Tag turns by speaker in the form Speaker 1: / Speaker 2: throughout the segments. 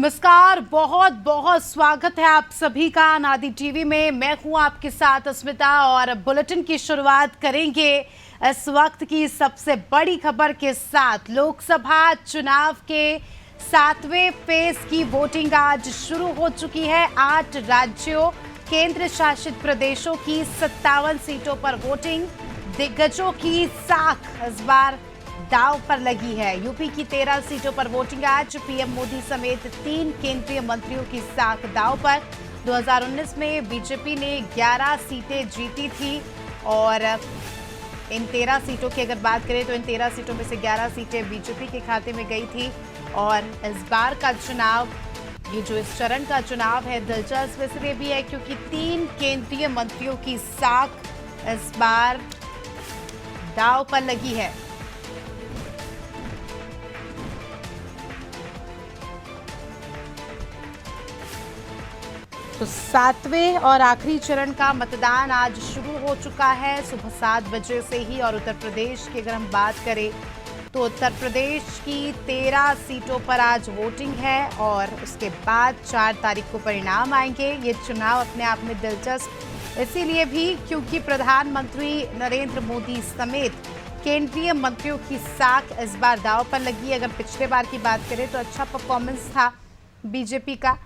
Speaker 1: नमस्कार, बहुत बहुत स्वागत है आप सभी का अनादि टीवी में। मैं हूं आपके साथ अस्मिता और बुलेटिन की शुरुआत करेंगे इस वक्त की सबसे बड़ी खबर के साथ। लोकसभा चुनाव के 7वें फेज की वोटिंग आज शुरू हो चुकी है। 8 राज्यों केंद्र शासित प्रदेशों की 57 सीटों पर वोटिंग। दिग्गजों की साख इस बार दांव पर लगी है। यूपी की 13 सीटों पर वोटिंग आज। पीएम मोदी समेत 3 केंद्रीय मंत्रियों की साख दांव पर। 2019 में बीजेपी ने 11 सीटें जीती थी और इन 13 सीटों की अगर बात करें तो इन 13 सीटों में से 11 सीटें बीजेपी के खाते में गई थी। और इस बार का चुनाव, ये जो इस चरण का चुनाव है, दिलचस्प इसलिए भी है क्योंकि 3 केंद्रीय मंत्रियों की साख इस बार दांव पर लगी है। तो 7वें और आखिरी चरण का मतदान आज शुरू हो चुका है सुबह 7 बजे से ही। और उत्तर प्रदेश की अगर हम बात करें तो उत्तर प्रदेश की 13 सीटों पर आज वोटिंग है और उसके बाद 4 तारीख को परिणाम आएंगे। ये चुनाव अपने आप में दिलचस्प इसीलिए भी क्योंकि प्रधानमंत्री नरेंद्र मोदी समेत केंद्रीय मंत्रियों की साख इस बार दांव पर लगी। अगर पिछले बार की बात करें तो अच्छा परफॉर्मेंस था बीजेपी का,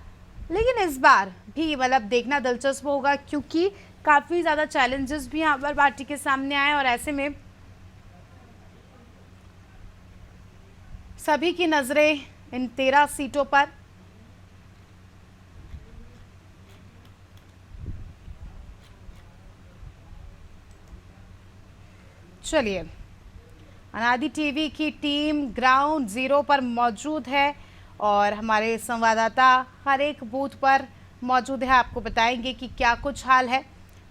Speaker 1: लेकिन इस बार भी मतलब देखना दिलचस्प होगा क्योंकि काफी ज्यादा चैलेंजेस भी यहाँ पर पार्टी के सामने आए और ऐसे में सभी की नजरें इन 13 सीटों पर। चलिए, अनादि टीवी की टीम ग्राउंड जीरो पर मौजूद है और हमारे संवाददाता हर एक बूथ पर मौजूद है। आपको बताएंगे कि क्या कुछ हाल है।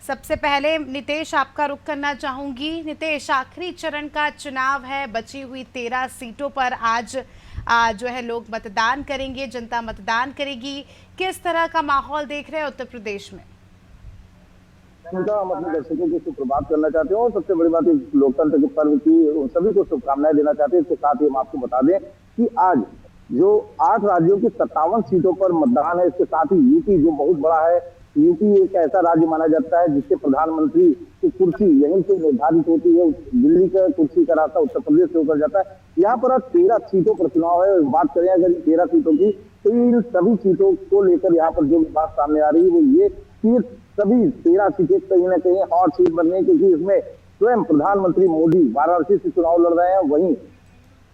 Speaker 1: सबसे पहले नितेश, आपका रुख करना चाहूंगी। नितेश, आखिरी चरण का चुनाव है, बची हुई 13 सीटों पर आज जो है लोग मतदान करेंगे, जनता मतदान करेगी। किस तरह का माहौल देख रहे हैं उत्तर प्रदेश में?
Speaker 2: हम अपने दर्शकों को सुप्रभात करना चाहते हैं और सबसे बड़ी बात लोकतंत्र के पर्व की उन सभी को शुभकामनाएं देना चाहते हैं। इसके साथ ही हम आपको बता दें कि आज जो 8 राज्यों की 57 सीटों पर मतदान है, इसके साथ ही यूपी जो बहुत बड़ा है, यूपी एक ऐसा राज्य माना जाता है जिसके प्रधानमंत्री की कुर्सी यहीं से निर्धारित होती है। दिल्ली का कुर्सी का रास्ता उत्तर प्रदेश से होकर जाता है। यहाँ पर आज 13 सीटों पर चुनाव है। बात करें अगर 13 सीटों की तो इन सभी सीटों को लेकर यहाँ पर जो बात सामने आ रही है वो ये कि सभी 13 सीटें कहीं ना कहीं हॉट सीट बन रही है क्योंकि इसमें स्वयं प्रधानमंत्री मोदी वाराणसी से चुनाव लड़ रहे हैं। वहीं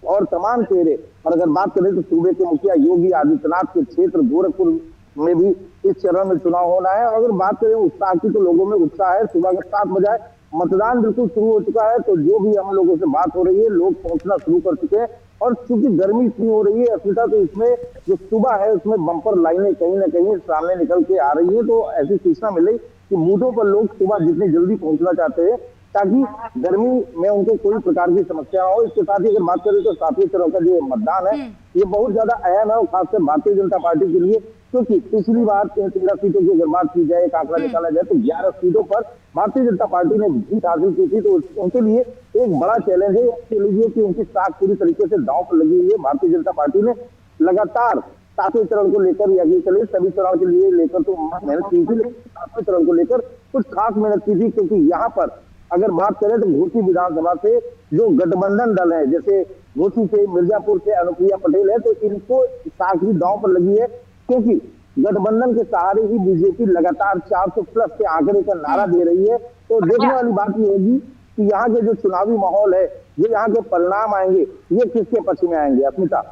Speaker 2: और तमाम चेहरे, और अगर बात करें तो सूबे के मुखिया योगी आदित्यनाथ के क्षेत्र गोरखपुर में भी इस चरण में चुनाव होना है। अगर बात करें उत्साह की तो लोगों में उत्साह है। सुबह के 7 बजे मतदान बिल्कुल शुरू हो चुका है। तो जो भी हम लोगों से बात हो रही है, लोग पहुंचना शुरू कर चुके हैं। और चूंकि गर्मी इतनी हो रही है अस्मिता, तो इसमें जो सुबह है उसमें बंपर लाइनें कहीं ना कहीं सामने निकल के आ रही है। तो ऐसी सूचना मिली कि बूथों पर लोग सुबह जितनी जल्दी पहुंचना चाहते हैं ताकि गर्मी में उनको कोई प्रकार की समस्या हो। इसके साथ ही अगर बात करें तो 7वें चरण का जो मतदान है ये बहुत ज्यादा अहम है और खासकर भारतीय जनता पार्टी के लिए, क्योंकि पिछली बार 13 सीटों की अगर बात की जाए, एक आंकड़ा निकाला जाए तो 11 सीटों पर भारतीय जनता पार्टी ने जीत हासिल की थी। तो उनके लिए एक बड़ा चैलेंज है कह लीजिए कि उनकी साख पूरी तरीके से दांव पर लगी हुई है। भारतीय जनता पार्टी ने लगातार 7वें चरण को लेकर या चलिए सभी चरण के लिए लेकर तो मेहनत की थी, लेकिन 7वें चरण को लेकर कुछ खास मेहनत की थी क्योंकि यहाँ पर अगर बात करें तो घोसी विधानसभा से जो गठबंधन दल है, जैसे घोसी से मिर्जापुर से अनुप्रिया पटेल है, तो इनको साख भी दांव पर लगी है क्योंकि गठबंधन के सहारे ही बीजेपी लगातार 400 प्लस के आंकड़े का नारा दे रही है। तो देखने वाली बात ये होगी कि यहाँ के जो चुनावी माहौल है, जो यहाँ के परिणाम आएंगे, ये किसके पक्ष में आएंगे अस्मिता?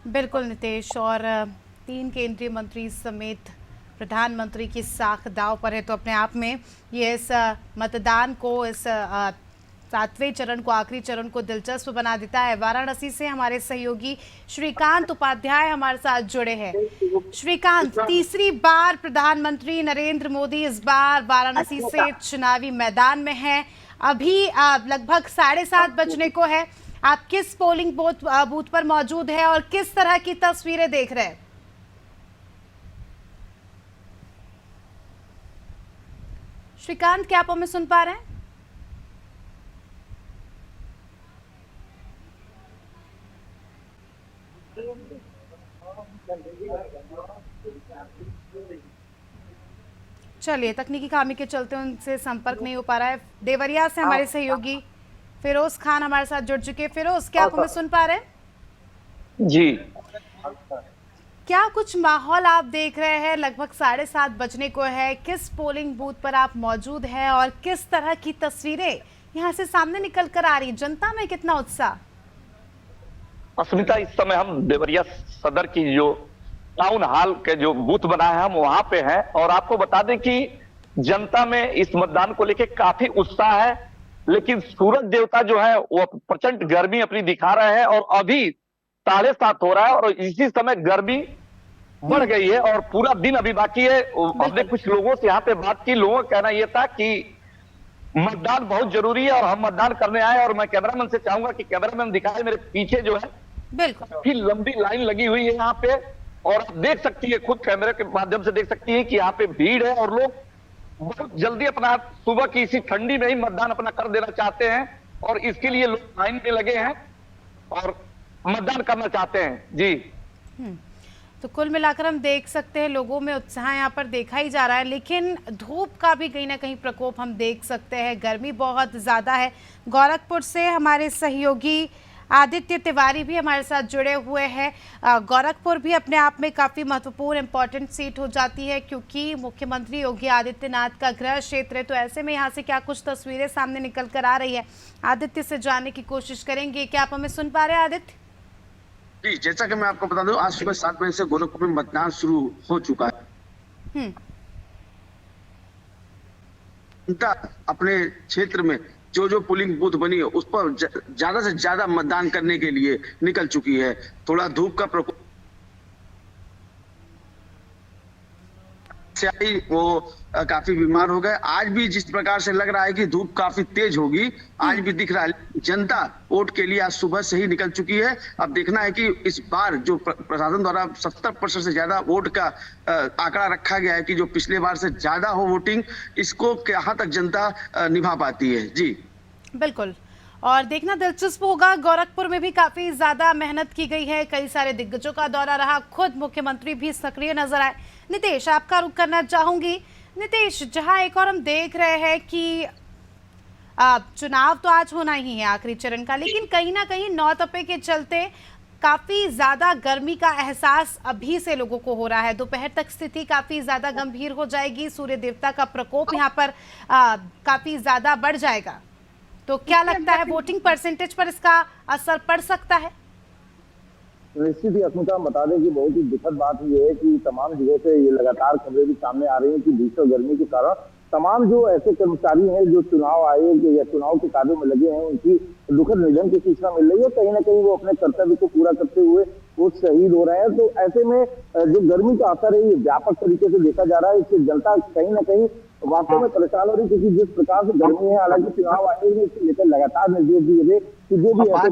Speaker 1: बिल्कुल नितेश, और 3 केंद्रीय मंत्री समेत प्रधानमंत्री की साख दांव पर है। तो अपने आप में ये इस मतदान को, इस 7वें चरण को, आखिरी चरण को दिलचस्प बना देता है। वाराणसी से हमारे सहयोगी श्रीकांत उपाध्याय हमारे साथ जुड़े हैं। श्रीकांत, तीसरी बार प्रधानमंत्री नरेंद्र मोदी इस बार वाराणसी से चुनावी मैदान में हैं। अभी लगभग 7:30 बजने को है। आप किस पोलिंग बूथ पर मौजूद है और किस तरह की तस्वीरें देख रहे हैं? श्रीकांत, क्या आप हमें सुन पा रहे हैं? चलिए, तकनीकी खामी के चलते उनसे संपर्क नहीं हो पा रहा है। देवरिया से हमारे सहयोगी फिरोज खान हमारे साथ जुड़ चुके हैं। फिरोज, क्या आप हमें सुन पा रहे हैं?
Speaker 3: जी,
Speaker 1: क्या कुछ माहौल आप देख रहे हैं? लगभग 7:30 बजने को है। किस पोलिंग बूथ पर आप मौजूद हैं और किस तरह की तस्वीरें यहाँ से सामने निकल कर आ रही? जनता में कितना उत्साह?
Speaker 3: अस्मिता, इस समय हम देवरिया सदर की जो टाउन हॉल के जो बूथ बना है हम वहां पे हैं और आपको बता दें कि जनता में इस मतदान को लेकर काफी उत्साह है, लेकिन सूरज देवता जो है वो प्रचंड गर्मी अपनी दिखा रहे हैं और अभी 7:30 हो रहा है और इसी समय गर्मी बढ़ गई है और पूरा दिन अभी बाकी है। हमने कुछ लोगों से यहाँ पे बात की, लोगों का कहना यह था कि मतदान बहुत जरूरी है और हम मतदान करने आए। और मैं कैमरामैन से चाहूंगा कि कैमरामैन दिखाए, मेरे पीछे जो है
Speaker 1: बिल्कुल
Speaker 3: काफी लंबी लाइन लगी हुई है यहाँ पे और आप देख सकती है, खुद कैमरे के माध्यम से देख सकती है कि यहाँ पे भीड़ है और लोग बहुत जल्दी अपना सुबह की इसी ठंडी में ही मतदान अपना कर देना चाहते हैं और इसके लिए लोग लाइन में लगे हैं और मतदान करना चाहते हैं। जी,
Speaker 1: तो कुल मिलाकर हम देख सकते हैं लोगों में उत्साह यहाँ पर देखा ही जा रहा है, लेकिन धूप का भी कहीं ना कहीं प्रकोप हम देख सकते हैं। गर्मी बहुत ज़्यादा है। गोरखपुर से हमारे सहयोगी आदित्य तिवारी भी हमारे साथ जुड़े हुए हैं। गोरखपुर भी अपने आप में काफ़ी महत्वपूर्ण इम्पॉर्टेंट सीट हो जाती है क्योंकि मुख्यमंत्री योगी आदित्यनाथ का गृह क्षेत्र है। तो ऐसे में यहाँ से क्या कुछ तस्वीरें सामने निकल कर आ रही है, आदित्य से जानने की कोशिश करेंगे। क्या आप हमें सुन पा रहे हैं आदित्य?
Speaker 4: जी, जैसा कि मैं आपको बता दूं, आज सुबह 7 बजे से गोरखपुर में मतदान शुरू हो चुका है। जनता अपने क्षेत्र में जो पोलिंग बूथ बनी है उस पर ज्यादा से ज्यादा मतदान करने के लिए निकल चुकी है। थोड़ा धूप का प्रकोप से आई, वो काफी बीमार हो गए। आज भी जिस प्रकार से लग रहा है कि धूप काफी तेज होगी, आज भी दिख रहा है। जनता वोट के लिए आज सुबह से ही निकल चुकी है। अब देखना है कि इस बार जो प्रशासन द्वारा 70% से ज्यादा वोट का आंकड़ा रखा गया है कि जो पिछले बार से ज्यादा हो वोटिंग, इसको कहां तक जनता निभा पाती है। जी
Speaker 1: बिल्कुल, और देखना दिलचस्प होगा। गोरखपुर में भी काफी ज्यादा मेहनत की गई है, कई सारे दिग्गजों का दौरा रहा, खुद मुख्यमंत्री भी सक्रिय नजर आए। नितेश, आपका रुख करना चाहूंगी। नितेश, जहां एक और हम देख रहे हैं कि चुनाव तो आज होना ही है आखिरी चरण का, लेकिन कहीं ना कहीं नौतपे के चलते काफी ज्यादा गर्मी का एहसास अभी से लोगों को हो रहा है। दोपहर तक स्थिति काफी ज्यादा गंभीर हो जाएगी, सूर्य देवता का प्रकोप यहाँ पर काफी ज्यादा बढ़ जाएगा। तो क्या लगता है वोटिंग परसेंटेज पर इसका असर पड़ सकता है?
Speaker 2: निश्चित ही अस्मिता, हम बता दें कि बहुत ही दुखद बात ये है कि तमाम जगह से ये लगातार खबरें भी सामने आ रही हैं कि भीषण गर्मी के कारण तमाम जो ऐसे कर्मचारी हैं जो चुनाव आयोग या चुनाव के कार्यों में लगे हैं, उनकी दुखद निधन की सूचना मिल रही है। कहीं ना कहीं वो अपने कर्तव्य को पूरा करते हुए वो शहीद हो रहे हैं। तो ऐसे में जो गर्मी का असर है ये व्यापक तरीके से देखा जा रहा है। इससे जनता कहीं ना कहीं वास्तव में परेशान हो रही, क्योंकि जिस प्रकार से गर्मी है, हालांकि चुनाव आयोग ने इसको लेकर लगातार निर्देश दिए थे कि जो भी ऐसे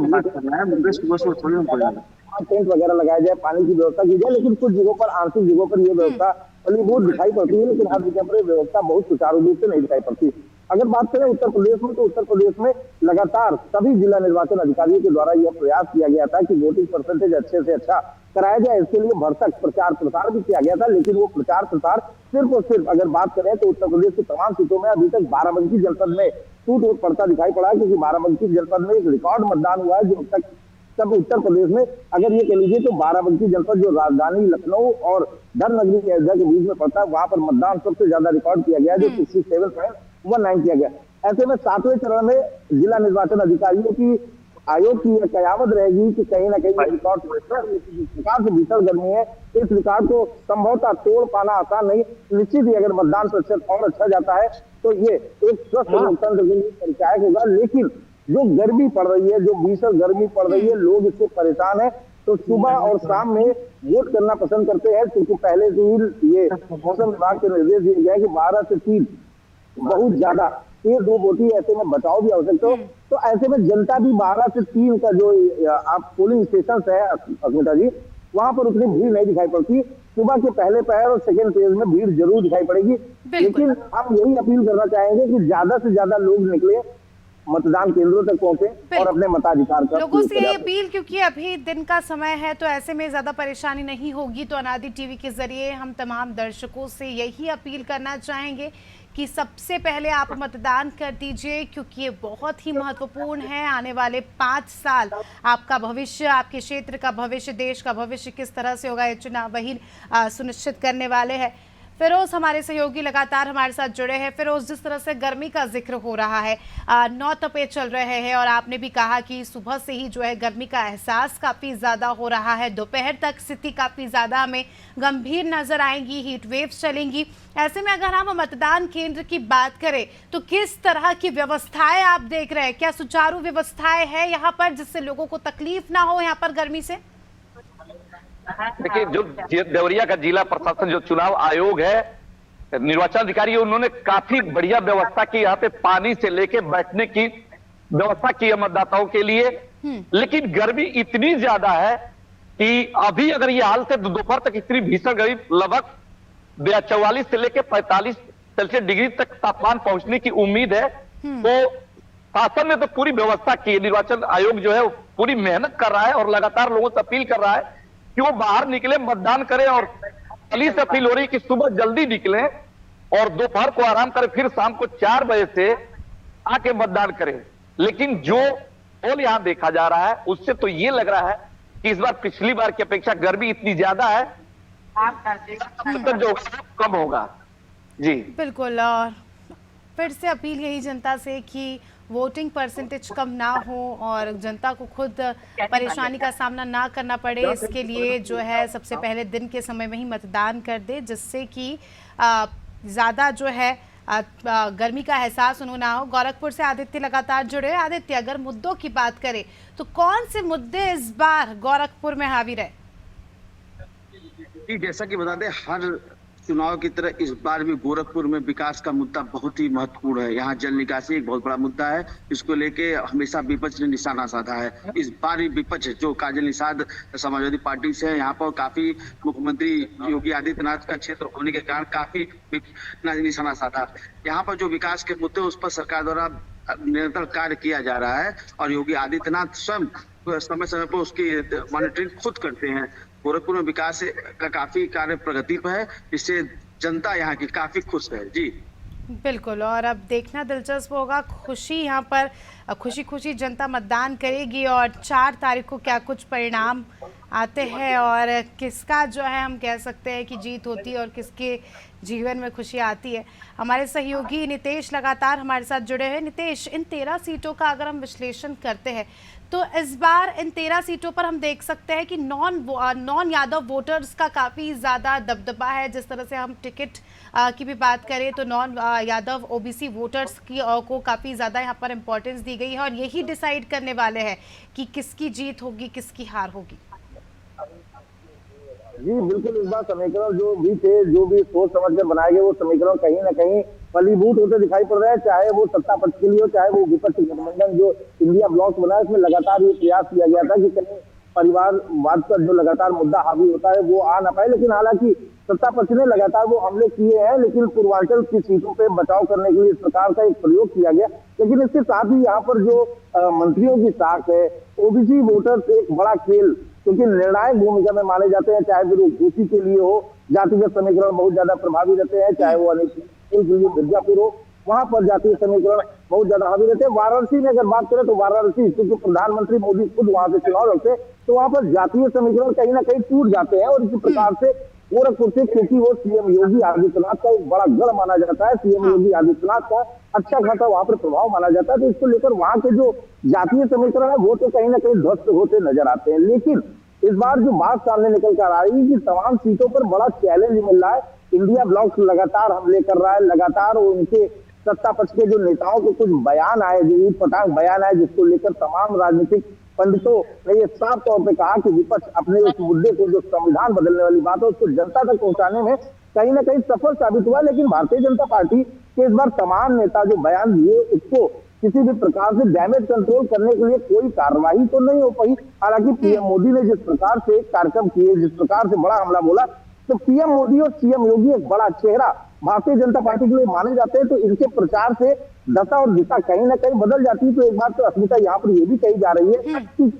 Speaker 2: टेंट वगैरह लगाया जाए, पानी की व्यवस्था की जाए, लेकिन कुछ जगहों पर, आंशिक जगहों पर यह व्यवस्था फलीभूत दिखाई पड़ती है, लेकिन हर जगह पर व्यवस्था बहुत सुचारू रूप से नहीं दिखाई पड़ती। अगर बात करें उत्तर प्रदेश में, तो उत्तर प्रदेश में लगातार सभी जिला निर्वाचन अधिकारियों के द्वारा यह प्रयास किया गया था कि वोटिंग परसेंटेज अच्छे से अच्छा कराया जाए। इसके लिए भरसक प्रचार प्रसार भी किया गया था, लेकिन वो प्रचार प्रसार सिर्फ और सिर्फ अगर बात करें तो उत्तर प्रदेश की तमाम सीटों में अभी तक बाराबंकी जनपद में टूट पड़ता दिखाई पड़ा है, क्योंकि बाराबंकी जनपद में एक रिकॉर्ड मतदान हुआ है जो अब तक सब उत्तर प्रदेश में, अगर ये कह लीजिए तो बाराबंकी जनपद जो राजधानी लखनऊ और धर्मनगरी अयोध्या के बीच में पड़ता है, वहां पर मतदान सबसे ज्यादा रिकॉर्ड किया गया, जो 67.19 किया गया। ऐसे में 7वें चरण में जिला निर्वाचन अधिकारियों की आयोग की यह कयामत रहेगी कि कहीं ना कहीं रिकॉर्ड प्रकार से भीषण गर्मी है, इस रिकॉर्ड को संभवतः तोड़ पाना आसान नहीं। निश्चित ही अगर मतदान प्रतिशत और अच्छा जाता है तो ये एक स्वस्थ लोकतंत्र के लिए परिचायक होगा। लेकिन जो गर्मी पड़ रही है, जो भीषण गर्मी पड़ रही है, लोग इससे परेशान है, तो सुबह और शाम में वोट करना पसंद करते हैं, क्योंकि पहले से ही ये मौसम विभाग के निर्देश दिए गए कि 12 से 3 बहुत ज्यादा तेज धूप होती है, ऐसे में बचाव भी आवश्यक हो। तो ऐसे में जनता भी 12 से 3 का जो आप पोलिंग स्टेशन है अस्मिता जी, वहां पर उतनी भीड़ नहीं दिखाई पड़ती। सुबह के पहले पहर और सेकेंड फेज में भीड़ जरूर दिखाई पड़ेगी, लेकिन हम यही अपील करना चाहेंगे कि ज्यादा से ज्यादा लोग निकले, मतदान केंद्रों तक पहुंचे और अपने मताधिकार का
Speaker 1: लोगों
Speaker 2: प्रयोग
Speaker 1: से ये
Speaker 2: करें।
Speaker 1: अपील, क्योंकि अभी दिन का समय है तो ऐसे में ज्यादा परेशानी नहीं होगी, तो अनादि टीवी के जरिए हम तमाम दर्शकों से यही अपील करना चाहेंगे कि सबसे पहले आप मतदान कर दीजिए, क्योंकि ये बहुत ही महत्वपूर्ण है। आने वाले 5 साल आपका भविष्य, आपके क्षेत्र का भविष्य, देश का भविष्य किस तरह से होगा, ये चुनाव वही सुनिश्चित करने वाले हैं। फिरोज हमारे सहयोगी लगातार हमारे साथ जुड़े हैं। फिरोज, जिस तरह से गर्मी का जिक्र हो रहा है, 9 तपे चल रहे हैं और आपने भी कहा कि सुबह से ही जो है गर्मी का एहसास काफ़ी ज़्यादा हो रहा है, दोपहर तक स्थिति काफ़ी ज़्यादा हमें गंभीर नज़र आएंगी, हीट वेव्स चलेंगी। ऐसे में अगर हम मतदान केंद्र की बात करें तो किस तरह की व्यवस्थाएं आप देख रहे हैं? क्या सुचारू व्यवस्थाएं हैं यहाँ पर जिससे लोगों को तकलीफ ना हो यहाँ पर गर्मी से?
Speaker 3: देखिए, जो देवरिया का जिला प्रशासन, जो चुनाव आयोग है, निर्वाचन अधिकारी है, उन्होंने काफी बढ़िया व्यवस्था की। यहाँ पे पानी से लेके बैठने की व्यवस्था की है मतदाताओं के लिए। लेकिन गर्मी इतनी ज्यादा है कि अभी अगर ये हाल से दोपहर तक इतनी भीषण गर्मी, लगभग 44 से लेके 45 सेल्सियस डिग्री तक तापमान पहुंचने की उम्मीद है। तो शासन ने तो पूरी व्यवस्था की है। निर्वाचन आयोग जो है वो पूरी मेहनत कर रहा है और लगातार लोगों से अपील कर रहा है कि वो बाहर निकले, मतदान करें। और पुलिस से अपील हो रही है कि सुबह जल्दी निकलें और दोपहर को आराम करें, फिर शाम को 4 बजे से आके मतदान करें। लेकिन जो माहौल यहाँ देखा जा रहा है उससे तो ये लग रहा है कि इस बार पिछली बार की अपेक्षा गर्मी इतनी ज्यादा है, जो कम होगा। जी
Speaker 1: बिल्कुल, और फिर से अपील यही जनता से कि वोटिंग परसेंटेज कम ना हो और जनता को खुद परेशानी का सामना ना करना पड़े, इसके लिए जो है सबसे पहले दिन के समय में ही मतदान कर दे, जिससे कि ज़्यादा जो है गर्मी का एहसास उन्हें ना हो। गोरखपुर से आदित्य लगातार जुड़े हैं। आदित्य, अगर मुद्दों की बात करें तो कौन से मुद्दे इस बार गोरखपुर में हावी रहे?
Speaker 4: जैसा कि बता दें, हर चुनाव की तरह इस बार भी गोरखपुर में विकास का मुद्दा बहुत ही महत्वपूर्ण है। यहाँ जल निकासी एक बहुत बड़ा मुद्दा है, इसको लेके हमेशा विपक्ष ने निशाना साधा है। इस बार भी विपक्ष जो काजल निषाद समाजवादी पार्टी से है, यहाँ पर काफी मुख्यमंत्री योगी आदित्यनाथ का क्षेत्र होने के कारण काफी निशाना साधा। यहाँ पर जो विकास के मुद्दे उस पर सरकार द्वारा निरंतर कार्य किया जा रहा है और योगी आदित्यनाथ स्वयं समय समय पर उसकी मॉनिटरिंग खुद करते हैं। गोरखपुर में विकास का काफी कार्य प्रगति पर है, जिससे जनता यहाँ की काफी खुश है। जी
Speaker 1: बिल्कुल, और अब देखना दिलचस्प होगा, खुशी यहाँ पर खुशी खुशी जनता मतदान करेगी और 4 तारीख को क्या कुछ परिणाम आते हैं और किसका जो है हम कह सकते हैं कि जीत होती है और किसके जीवन में खुशी आती है। हमारे सहयोगी नितेश लगातार हमारे साथ जुड़े हैं। नितेश, इन 13 सीटों का अगर हम विश्लेषण करते हैं तो इस बार इन 13 सीटों पर हम देख सकते हैं कि नॉन यादव वोटर्स का काफ़ी ज़्यादा दबदबा है। जिस तरह से हम टिकट की भी बात करें तो नॉन यादव ओबीसी वोटर्स की को काफ़ी ज़्यादा यहाँ पर इम्पोर्टेंस दी गई है और यही डिसाइड करने वाले हैं कि किसकी जीत होगी, किसकी हार होगी।
Speaker 2: जी बिल्कुल, इस बार समीकरण जो भी थे, जो भी सोच समझ कर बनाए गए, वो समीकरण कहीं ना कहीं फलीभूत होते दिखाई पड़ रहे हैं। चाहे वो सत्ता पक्ष के लिए हो, चाहे वो विपक्ष गठबंधन जो इंडिया ब्लॉक बना है, उसमें लगातार ये प्रयास किया गया था कि कहीं परिवारवाद पर जो लगातार मुद्दा हावी होता है वो आ ना पाए। लेकिन हालांकि सत्ता पक्ष ने लगातार वो हमले किए हैं, लेकिन पूर्वांचल की सीटों पे बचाव करने के लिए इस प्रकार का एक प्रयोग किया गया। लेकिन इसके साथ ही यहाँ पर जो मंत्रियों की साख है, ओबीसी वोटर्स एक बड़ा खेल, क्योंकि निर्णायक भूमिका में माने जाते हैं, चाहे फिर ओबीसी के लिए हो, जातिगत समीकरण बहुत ज्यादा प्रभावी रहते हैं, चाहे वो के लिए मिर्जापुर हो, वहां पर जातीय समीकरण बहुत ज्यादा हावी रहते हैं। वाराणसी में अगर बात करें तो वाराणसी, क्योंकि प्रधानमंत्री मोदी खुद वहां से चुनाव लड़ते, तो वहां पर जातीय समीकरण कहीं ना कहीं टूट जाते हैं। और इसी प्रकार से गोरखपुर से, क्योंकि वो सीएम योगी आदित्यनाथ का एक बड़ा गढ़ माना जाता है, सीएम योगी आदित्यनाथ का अच्छा खासा वहां पर प्रभाव माना जाता है, तो इसको लेकर वहां के जो जातीय समीकरण है वो तो कहीं ना कहीं ध्वस्त होते नजर आते हैं। लेकिन इस बार जो बात सामने निकल कर आ रही है कि तमाम सीटों पर बड़ा चैलेंज मिल रहा है। इंडिया ब्लॉक लगातार हमले कर रहा है, लगातार उनके सत्ता पक्ष के जो नेताओं के कुछ बयान आए, जो ईट पटांग बयान आए, जिसको लेकर तमाम राजनीतिक पंडितों ने ये साफ तौर पे कहा कि विपक्ष अपने इस मुद्दे को, जो संविधान बदलने वाली बात है, उसको जनता तक पहुंचाने में कहीं ना कहीं सफल साबित हुआ। लेकिन भारतीय जनता पार्टी के इस बार तमाम नेता जो बयान दिए, उसको किसी भी प्रकार से डैमेज कंट्रोल करने के लिए कोई कार्रवाई तो नहीं हो पाई। हालांकि पीएम मोदी ने जिस प्रकार से कार्यक्रम किए, जिस प्रकार से बड़ा हमला बोला, तो पीएम मोदी और सीएम योगी एक बड़ा चेहरा भारतीय जनता पार्टी के लिए माने जाते हैं, तो इनके प्रचार से दशा और दिशा कहीं ना कहीं बदल जाती है। तो एक बात तो अस्मिता यहाँ पर ये भी कही जा रही है कि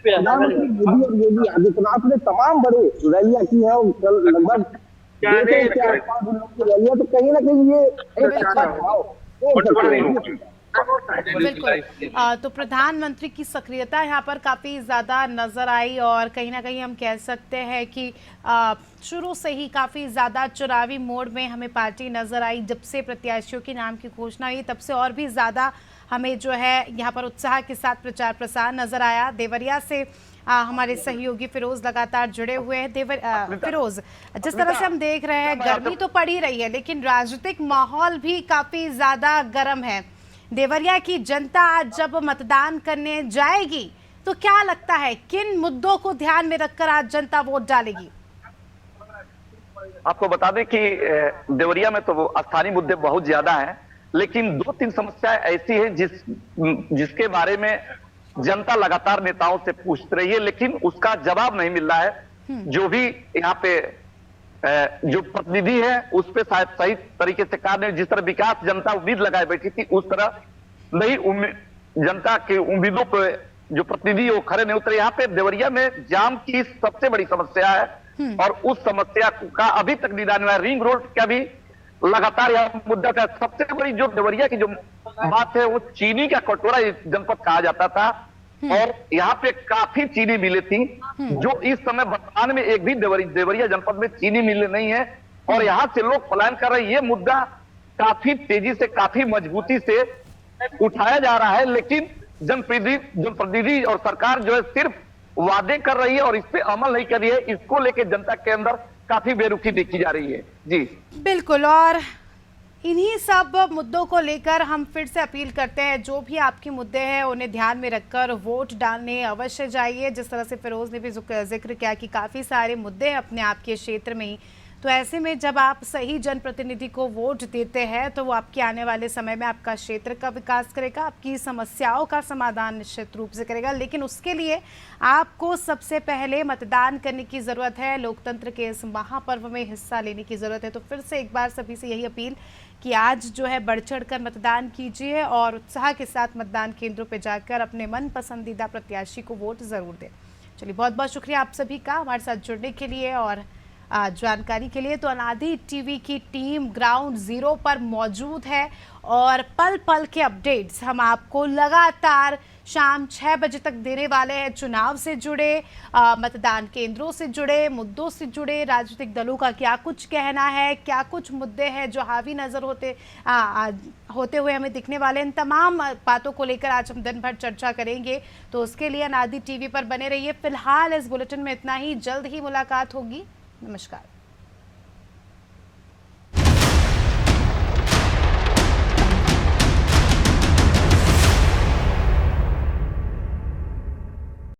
Speaker 2: प्रधानमंत्री मोदी और योगी आदित्यनाथ ने तमाम बड़े रैलियां की है, और कल लगभग 4-5 दिनों की रैलियां, तो कहीं ना कहीं ये एक अच्छा भाव हो सकता है।
Speaker 1: बिल्कुल। तो प्रधानमंत्री की सक्रियता यहाँ पर काफ़ी ज़्यादा नज़र आई और कहीं ना कहीं हम कह सकते हैं कि शुरू से ही काफ़ी ज़्यादा चुनावी मोड में हमें पार्टी नज़र आई। जब से प्रत्याशियों के नाम की घोषणा हुई तब से और भी ज़्यादा हमें जो है यहाँ पर उत्साह के साथ प्रचार प्रसार नज़र आया। देवरिया से हमारे सहयोगी फिरोज लगातार जुड़े हुए हैं। फिरोज, जिस तरह से हम देख रहे हैं गर्मी तो पड़ ही रही है, लेकिन राजनीतिक माहौल भी काफ़ी ज़्यादा गर्म है। देवरिया की जनता आज जब मतदान करने जाएगी तो क्या लगता है किन मुद्दों को ध्यान में रखकर आज जनता वोट डालेगी?
Speaker 3: आपको बता दें कि देवरिया में तो स्थानीय मुद्दे बहुत ज्यादा हैं, लेकिन 2-3 समस्याएं ऐसी हैं जिसके बारे में जनता लगातार नेताओं से पूछ रही है, लेकिन उसका जवाब नहीं मिल रहा है। जो भी यहाँ पे जो प्रतिनिधि है उस पर शायद सही तरीके से कार्य नहीं, जिस तरह विकास जनता उम्मीद लगाए बैठी थी उस तरह नहीं जनता की उम्मीदों पे जो प्रतिनिधि वो खड़े नहीं उतरे। यहाँ पे देवरिया में जाम की सबसे बड़ी समस्या है और उस समस्या का अभी तक निदान हुआ है। रिंग रोड का भी लगातार यह मुद्दा था। सबसे बड़ी जो देवरिया की जो बात है वो चीनी का कटोरा जनपद कहा जाता था और यहाँ पे काफी चीनी मिलें थी, जो इस समय वर्तमान में एक भी देवरिया जनपद में चीनी मिलें नहीं है और यहाँ से लोग पलायन कर रहे हैं। ये मुद्दा काफी तेजी से, काफी मजबूती से उठाया जा रहा है, लेकिन जनप्रतिनिधि और सरकार जो है सिर्फ वादे कर रही है और इस पे अमल नहीं कर रही है। इसको लेकर जनता के अंदर काफी बेरुखी देखी जा रही है। जी
Speaker 1: बिल्कुल, और इन्हीं सब मुद्दों को लेकर हम फिर से अपील करते हैं, जो भी आपके मुद्दे हैं उन्हें ध्यान में रखकर वोट डालने अवश्य जाइए। जिस तरह से फिरोज ने भी जिक्र किया कि काफ़ी सारे मुद्दे हैं अपने आप के क्षेत्र में ही, तो ऐसे में जब आप सही जनप्रतिनिधि को वोट देते हैं तो वो आपके आने वाले समय में आपका क्षेत्र का विकास करेगा, आपकी समस्याओं का समाधान निश्चित रूप से करेगा। लेकिन उसके लिए आपको सबसे पहले मतदान करने की ज़रूरत है, लोकतंत्र के इस महापर्व में हिस्सा लेने की ज़रूरत है। तो फिर से एक बार सभी से यही अपील कि आज जो है बढ़ चढ़ कर मतदान कीजिए और उत्साह के साथ मतदान केंद्रों पर जाकर अपने मन पसंदीदा प्रत्याशी को वोट ज़रूर दें। चलिए, बहुत बहुत शुक्रिया आप सभी का हमारे साथ जुड़ने के लिए और जानकारी के लिए। तो अनादि टीवी की टीम ग्राउंड जीरो पर मौजूद है और पल पल के अपडेट्स हम आपको लगातार शाम 6 बजे तक देने वाले हैं। चुनाव से जुड़े, मतदान केंद्रों से जुड़े, मुद्दों से जुड़े, राजनीतिक दलों का क्या कुछ कहना है, क्या कुछ मुद्दे हैं जो हावी नज़र होते हुए हमें दिखने वाले, इन तमाम बातों को लेकर आज हम दिन भर चर्चा करेंगे। तो उसके लिए अनादि टीवी पर बने रहिए। फिलहाल इस बुलेटिन में इतना ही, जल्द ही मुलाकात होगी। नमस्कार।